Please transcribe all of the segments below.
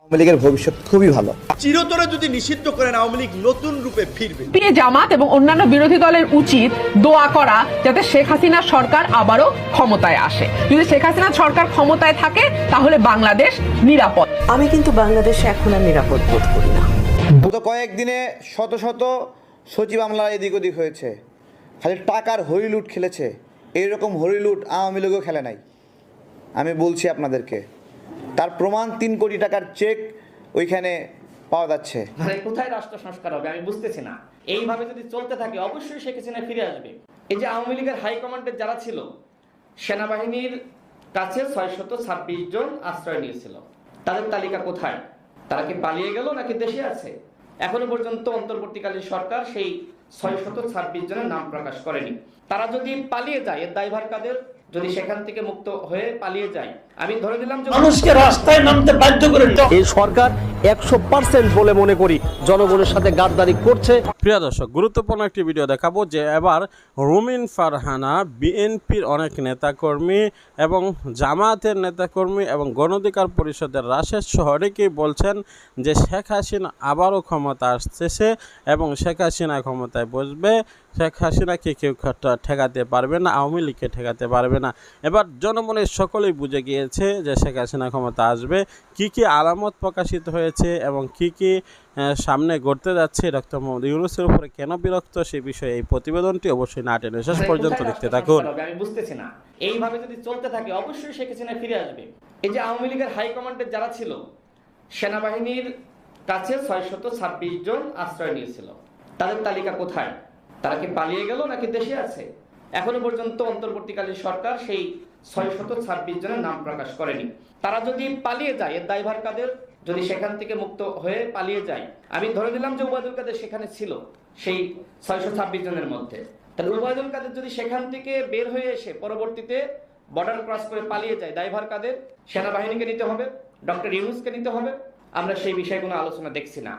আওয়ামী লীগের ভবিষ্যৎ খুবই ভালো। চিরতরে যদি নিষিদ্ধ করেন আওয়ামী লীগ নতুন রূপে ফিরবে। জামাত এবং অন্যান্য বিরোধী দলের উচিত দোয়া করা যাতে শেখ হাসিনা সরকার আবারও ক্ষমতায় আসে। যদি শেখ হাসিনা সরকার ক্ষমতায় থাকে তাহলে বাংলাদেশ নিরাপদ। আমি কিন্তু বাংলাদেশে এখন আর নিরাপদ বোধ করি না। গত কয়েকদিনে শত শত সচিব মামলা এদিক ওদিক হয়েছে, খালি টাকার হরিলুট খেলেছে। এইরকম হরিলুট আওয়ামী লীগও খেলে নাই। আমি বলছি আপনাদেরকে, তার প্রমাণ 3 কোটি টাকার চেক ওইখানে পাওয়া যাচ্ছে। মানে কোথায় রাষ্ট্র সংস্কার হবে আমি বুঝতেছি না। এইভাবে যদি চলতে থাকে অবশ্যই শেখ হাসিনা ফিরে আসবে। এই যে আওয়ামী লীগের হাইকমান্ডের যারা ছিল, সেনাবাহিনীর কাছে 626 জন আশ্রয় নিয়েছিল, তাদের তালিকা কোথায়? তারা কি পালিয়ে গেল নাকি দেশে আছে? এখনো পর্যন্ত অন্তর্বর্তীকালীন সরকার সেই 626 জনের নাম প্রকাশ করেনি। তারা যদি পালিয়ে যায় এর দায়ভার কাদের? যদি সেখান থেকে মুক্ত হয়ে পালিয়ে যায়, আমি ধরে নিলাম যে মানুষকে রাস্তায় নামতে বাধ্য করে এই সরকার 100% বলে মনে করি জনগণের সাথে গাদ্দারি করছে। প্রিয় দর্শক, গুরুত্বপূর্ণ একটি ভিডিও দেখাবো যে এবার রুমিন ফারহানা, বিএনপির অনেক নেতাকর্মী এবং জামায়াতের নেতাকর্মী এবং গণ অধিকার পরিষদের রাশেদ সহ অনেকেই বলছেন যে শেখ হাসিনা আবারও ক্ষমতা আসতেছে এবং শেখ হাসিনা ক্ষমতায় বসবে। শেখ হাসিনাকে কেউ ঠেকাতে পারবে না, আওয়ামী লীগকে ঠেকাতে পারবে না। এবার জনমনের সকলেই বুঝে গিয়েছে যে শেখ হাসিনা ক্ষমতা আসবে। কি কি আলামত প্রকাশিত হয়েছে এবং কি কি সামনে ঘটতে যাচ্ছে, ডক্টর মোহাম্মদ ইউনূসের উপরে কেন বিরক্ত, সেই বিষয়ে এই প্রতিবেদনটি অবশ্যই না টেনে শেষ পর্যন্ত দেখতে থাকুন। আমি বুঝতেছি না। এইভাবে যদি চলতে থাকে অবশ্যই শেখ হাসিনা ফিরে আসবে। এই যে আওয়ামী লীগের হাইকমান্ডের যারা ছিল, সেনাবাহিনীর কাছে 626 জন আশ্রয় নিয়েছিল, তাদের তালিকা কোথায়? তারা কি পালিয়ে গেল নাকি দেশে আছে? এখনো পর্যন্ত অন্তর্বর্তীকালীন সরকার সেই 626 জনের নাম প্রকাশ করেনি। তারা যদি পালিয়ে যায় এর দায়ভার কাদের? যদি সেখান থেকে মুক্ত হয়ে পালিয়ে যায়, আমি ধরে নিলাম যে ওবায়দুল কাদের সেখানে ছিল সেই 626 জনের মধ্যে। তাহলে ওবায়দুল কাদের যদি সেখান থেকে বের হয়ে এসে পরবর্তীতে বর্ডার ক্রস করে পালিয়ে যায়, দায়ভার কাদের? সেনাবাহিনীকে নিতে হবে, ডক্টর ইউনূসকে নিতে হবে। আমরা সেই বিষয়ে কোনো আলোচনা দেখছি না।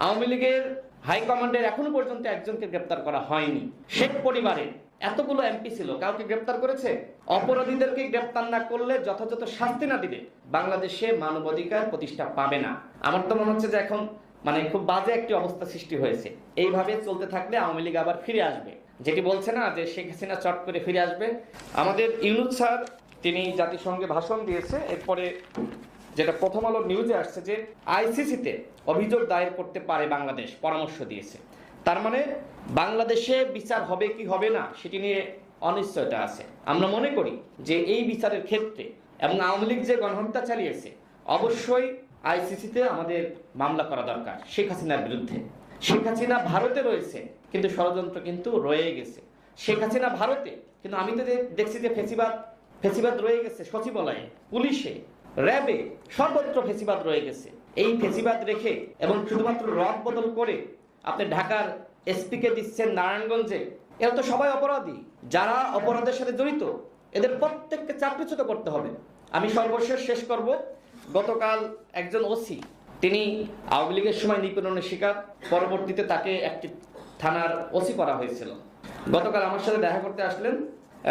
আওয়ামী লীগের হাইকমান্ডের এখনো পর্যন্ত একজনকে গ্রেপ্তার করা হয়নি। শেখ পরিবারে এতগুলো এমপি ছিল, কাউকে গ্রেপ্তার করেছে? অপরাধীদেরকে গ্রেপ্তার না করলে, যথাযথ শাস্তি না দিলে বাংলাদেশে মানবাধিকার প্রতিষ্ঠা পাবে না। আমার তো মনে হচ্ছে যে এখন খুব বাজে একটি অবস্থা সৃষ্টি হয়েছে। এইভাবে চলতে থাকলে আওয়ামী লীগ আবার ফিরে আসবে। যেটি বলছে না যে শেখ হাসিনা চট করে ফিরে আসবে। আমাদের ইউনূস স্যার তিনি জাতিসংঘে ভাষণ দিয়েছে, এরপরে যেটা প্রথম আলো নিউজে আসছে যে আইসিসিতে অভিযোগ দায়ের করতে পারে বাংলাদেশ, পরামর্শ দিয়েছে। তার মানে বাংলাদেশে বিচার হবে কি হবে না সেটি নিয়ে অনিশ্চয়তা আছে। আমরা মনে করি যে এই বিচারের ক্ষেত্রে এবং আওয়ামী লীগ যে গণহত্যা চালিয়েছে, অবশ্যই আইসিসিতে আমাদের মামলা করা দরকার শেখ হাসিনার বিরুদ্ধে। শেখ হাসিনা ভারতে রয়েছে কিন্তু ষড়যন্ত্র কিন্তু রয়ে গেছে। শেখ হাসিনা ভারতে, কিন্তু আমি তো দেখছি যে ফেসিবাদ রয়ে গেছে সচিবালয়ে, পুলিশে, র্যাবে, সর্বত্র ফেসিবাদ রয়ে গেছে। এই ফেসিবাদ রেখে এবং শুধুমাত্র রদ বদল করে আপনি ঢাকার এসপিকে দিচ্ছেন নারায়ণগঞ্জে, এরা তো সবাই অপরাধী। যারা অপরাধের সাথে জড়িত এদের প্রত্যেককে চাকরিচ্যুত করতে হবে। আমি সর্বশেষ শেষ করব, গতকাল একজন ওসি, তিনি আওয়ামী লীগের সময় নিপীড়নের শিকার, পরবর্তীতে তাকে একটি থানার ওসি করা হয়েছিল। গতকাল আমার সাথে দেখা করতে আসলেন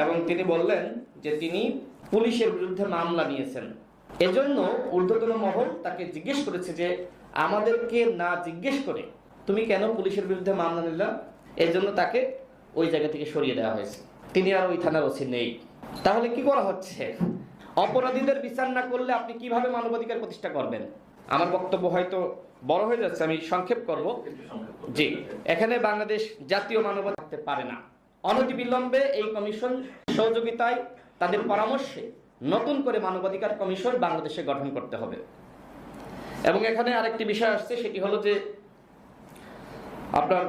এবং তিনি বললেন যে তিনি পুলিশের বিরুদ্ধে মামলা নিয়েছেন। এজন্য ঊর্ধ্বতন মহল তাকে জিজ্ঞেস করেছে যে আমাদেরকে না জিজ্ঞেস করে তুমি কেন পুলিশের বিরুদ্ধে মামলা নিলা? এর জন্য তাকে ওই জায়গা থেকে সরিয়ে দেওয়া হয়েছে। তিনি আর ওই থানার ওসি নেই। তাহলে কি করা হচ্ছে? অপরাধীদের বিচার না করলে আপনি কিভাবে মানবাধিকার প্রতিষ্ঠা করবেন? আমার বক্তব্য হয়তো বড় হয়ে যাচ্ছে, আমি সংক্ষেপ করব। জি, এখানে বাংলাদেশ জাতীয় মানবাধিকার থাকতে পারে না। অনতিবিলম্বে এই কমিশন সহযোগিতায়, তাদের পরামর্শে নতুন করে মানবাধিকার কমিশন বাংলাদেশে গঠন করতে হবে। এবং এখানে আরেকটি বিষয় আসছে, সেটি হলো যে আপনার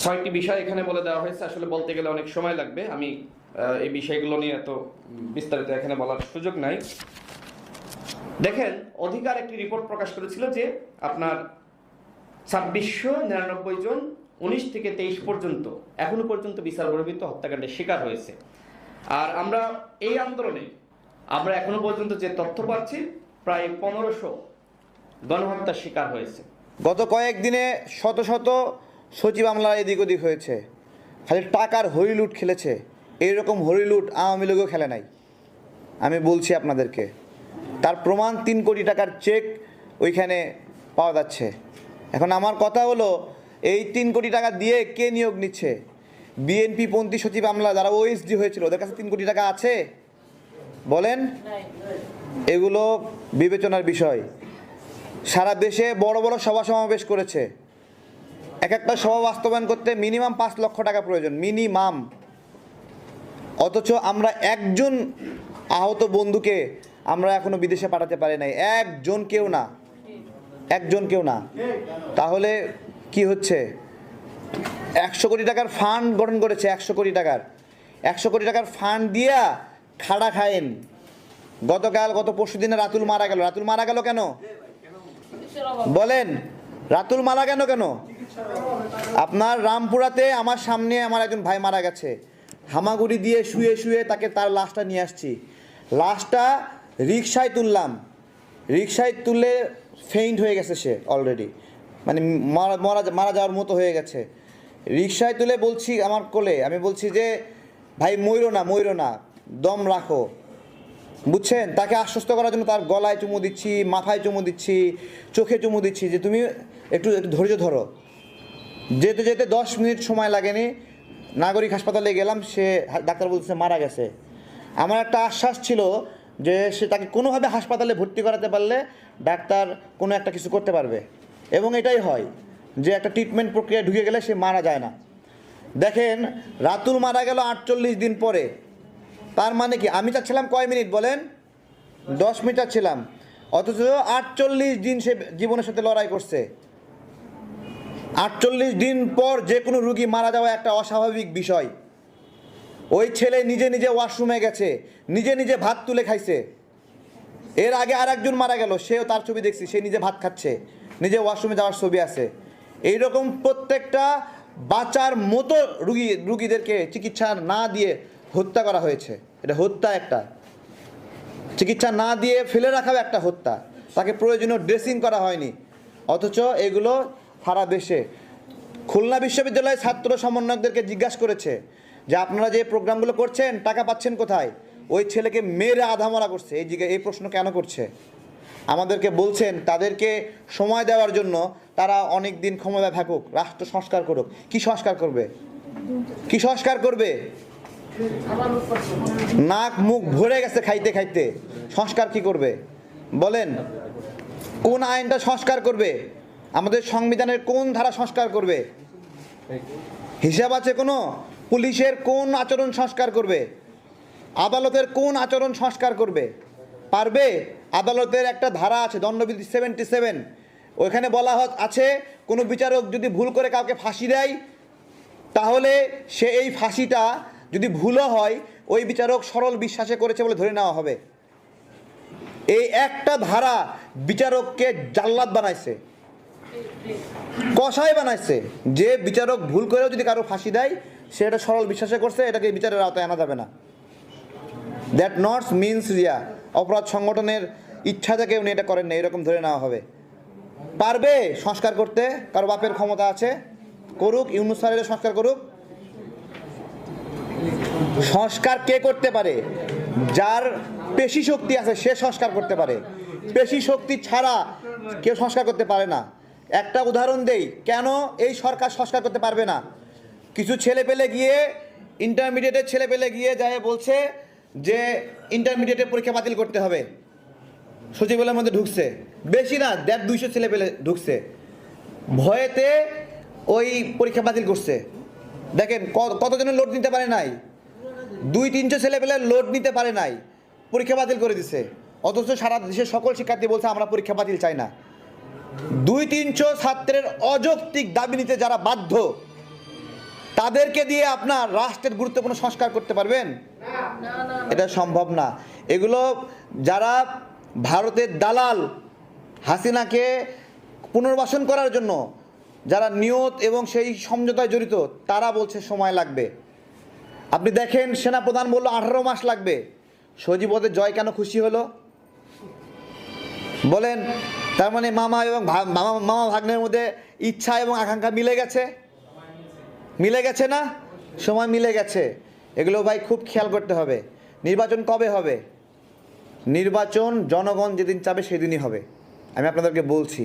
6টি বিষয় এখানে বলে দেওয়া হয়েছে। আসলে বলতে গেলে অনেক সময় লাগবে, আমি এই বিষয়গুলো নিয়ে এত বিস্তারিত এখানে বলার সুযোগ নাই। দেখেন, অধিকার একটি রিপোর্ট প্রকাশ করেছিল যে আপনার 2699 জন 19 থেকে 23 পর্যন্ত এখনো পর্যন্ত বিচার বহির্ভূত হত্যাকাণ্ডের শিকার হয়েছে। আর আমরা এই আন্দোলনে আমরা এখনো পর্যন্ত যে তথ্য পাচ্ছি, প্রায় 1500 গণহত্যার শিকার হয়েছে। গত কয়েকদিনে শত শত সচিব মামলা এদিক ওদিক হয়েছে, খালি টাকার হরিলুট খেলেছে। এইরকম হরিলুট আওয়ামী লীগও খেলে নাই। আমি বলছি আপনাদেরকে, তার প্রমাণ 3 কোটি টাকার চেক ওইখানে পাওয়া যাচ্ছে। এখন আমার কথা হলো, এই 3 কোটি টাকা দিয়ে কে নিয়োগ নিচ্ছে? বিএনপি পন্থী সচিব আমলা যারা ওএসডি হয়েছিল ওদের কাছে 3 কোটি টাকা আছে? বলেন। এগুলো বিবেচনার বিষয়। সারা দেশে বড় বড় সভা সমাবেশ করেছে, এক একটা সভা বাস্তবায়ন করতে মিনিমাম 5 লক্ষ টাকা প্রয়োজন, মিনিমাম। অথচ আমরা একজন আহত বন্ধুকে আমরা এখনো বিদেশে পাঠাতে পারি নাই, একজনকেও না। তাহলে কি হচ্ছে? 100 কোটি টাকার ফান্ড গঠন করেছে, 100 কোটি টাকার ফান্ড দিয়া খাড়া খায়েন। গত পরশু দিনে রাতুল মারা গেল কেন? বলেন, রাতুল মারা কেন? আপনার রামপুরাতে আমার সামনে আমার একজন ভাই মারা গেছে, হামাগুড়ি দিয়ে শুয়ে তাকে তার লাশটা নিয়ে আসছি। লাশটা রিকশায় তুললে ফেইন্ট হয়ে গেছে সে অলরেডি, মানে মারা যাওয়ার মতো হয়ে গেছে। রিকশায় তুলে বলছি আমার কোলে, আমি বলছি যে ভাই মইরো না, দম রাখো, বুঝছেন? তাকে আশ্বস্ত করার জন্য তার গলায় চুমু দিচ্ছি, মাথায় চুমু দিচ্ছি, চোখে চুমু দিচ্ছি যে তুমি একটু ধৈর্য ধরো। যেতে 10 মিনিট সময় লাগেনি, নাগরিক হাসপাতালে গেলাম, সে ডাক্তার বলছে মারা গেছে। আমার একটা আশ্বাস ছিল যে সে তাকে কোনোভাবে হাসপাতালে ভর্তি করাতে পারলে ডাক্তার কোনো একটা কিছু করতে পারবে, এবং এটাই হয় যে একটা ট্রিটমেন্ট প্রক্রিয়া ঢুকে গেলে সে মারা যায় না। দেখেন, রাতুল মারা গেল 48 দিন পরে। তার মানে কি? আমি চাচ্ছিলাম কয় মিনিট বলেন? 10 মিনিট চাচ্ছিলাম, অথচ 48 দিন সে জীবনের সাথে লড়াই করছে। 48 দিন পর যে কোনো রুগী মারা যাওয়া একটা অস্বাভাবিক বিষয়। ওই ছেলে নিজে ওয়াশরুমে গেছে, নিজে ভাত তুলে খাইছে। এর আগে আর একজন মারা গেল, সেও তার ছবি দেখছি, সে নিজে ভাত খাচ্ছে, নিজে ওয়াশরুমে যাওয়ার ছবি আছে। এইরকম প্রত্যেকটা বাঁচার মতো রুগীদেরকে চিকিৎসা না দিয়ে হত্যা করা হয়েছে। এটা হত্যা একটা। চিকিৎসা না দিয়ে ফেলে রাখাও একটা হত্যা। তাকে প্রয়োজনীয় ড্রেসিং করা হয়নি। অথচ এগুলো সারা দেশে। খুলনা বিশ্ববিদ্যালয়ের ছাত্র সমন্বয়কদেরকে জিজ্ঞাসা করেছে যে আপনারা যে প্রোগ্রামগুলো করছেন টাকা পাচ্ছেন কোথায়? ওই ছেলেকে মেরে আধামরা করছে। এই প্রশ্ন কেন করছে? আমাদেরকে বলছেন তাদেরকে সময় দেওয়ার জন্য, তারা অনেক দিন ক্ষমতায় থাকুক, রাষ্ট্র সংস্কার করুক। কি সংস্কার করবে? নাক মুখ ভরে গেছে খাইতে। সংস্কার কি করবে বলেন? কোন আইনটা সংস্কার করবে? আমাদের সংবিধানের কোন ধারা সংস্কার করবে? হিসাব আছে কোনো? পুলিশের কোন আচরণ সংস্কার করবে? আদালতের কোন আচরণ সংস্কার করবে? পারবে? আদালতের একটা ধারা আছে, দণ্ডবিধি 77, ওইখানে বলা আছে কোনো বিচারক যদি ভুল করে কাউকে ফাঁসি দেয়, তাহলে সে এই ফাঁসিটা যদি ভুলও হয় ওই বিচারক সরল বিশ্বাসে করেছে বলে ধরে নেওয়া হবে। এই একটা ধারা বিচারককে জাল্লাদ বানাইছে, কসাই বানাইছে, যে বিচারক ভুল করেও যদি কারো ফাঁসি দেয় সেটা সরল বিশ্বাসে করছে, এটাকে বিচারের আওতায় আনা যাবে না। দ্যাট নট মিনস অপরাধ সংগঠনের ইচ্ছা থেকে উনি এটা করেন না, এরকম ধরে নেওয়া হবে। পারবে সংস্কার করতে? কারো বাপের ক্ষমতা আছে? করুক, ইউনূস স্যারের সংস্কার করুক। সংস্কার কে করতে পারে? যার পেশি শক্তি আছে সে সংস্কার করতে পারে। পেশি শক্তি ছাড়া কেউ সংস্কার করতে পারে না। একটা উদাহরণ দেই, কেন এই সরকার সংস্কার করতে পারবে না। কিছু ইন্টারমিডিয়েটের ছেলেপেলে গিয়ে যায় বলছে যে ইন্টারমিডিয়েটের পরীক্ষা বাতিল করতে হবে। সচিবালয়ের মধ্যে ঢুকছে, বেশি না 150-200 ছেলেপেলে ঢুকছে, ভয়েতে ওই পরীক্ষা বাতিল করছে। দেখেন কতজনের লোড নিতে পারে নাই, 200-300 ছেলেপেলে লোড নিতে পারে নাই, পরীক্ষা বাতিল করে দিছে। অথচ সারা দেশের সকল শিক্ষার্থী বলছে আমরা পরীক্ষা বাতিল চাই না। 200-300 ছাত্রের অযৌক্তিক দাবি নিতে যারা বাধ্য, তাদেরকে দিয়ে আপনার রাষ্ট্রের গুরুত্বপূর্ণ সংস্কার করতে পারবেন? এটা সম্ভব না। এগুলো যারা ভারতের দালাল, হাসিনাকে পুনর্বাসন করার জন্য যারা নিয়ত এবং সেই সমঝোতায় জড়িত, তারা বলছে সময় লাগবে। আপনি দেখেন সেনাপ্রধান বলল 18 মাস লাগবে। সজীবদের জয় কেন খুশি হলো বলেন? তার মানে মামা এবং মামা ভাগ্নের মধ্যে ইচ্ছা এবং আকাঙ্ক্ষা মিলে গেছে না? সময় মিলে গেছে। এগুলো ভাই খুব খেয়াল করতে হবে। নির্বাচন কবে হবে? নির্বাচন জনগণ যেদিন চাবে সেদিনই হবে। আমি আপনাদেরকে বলছি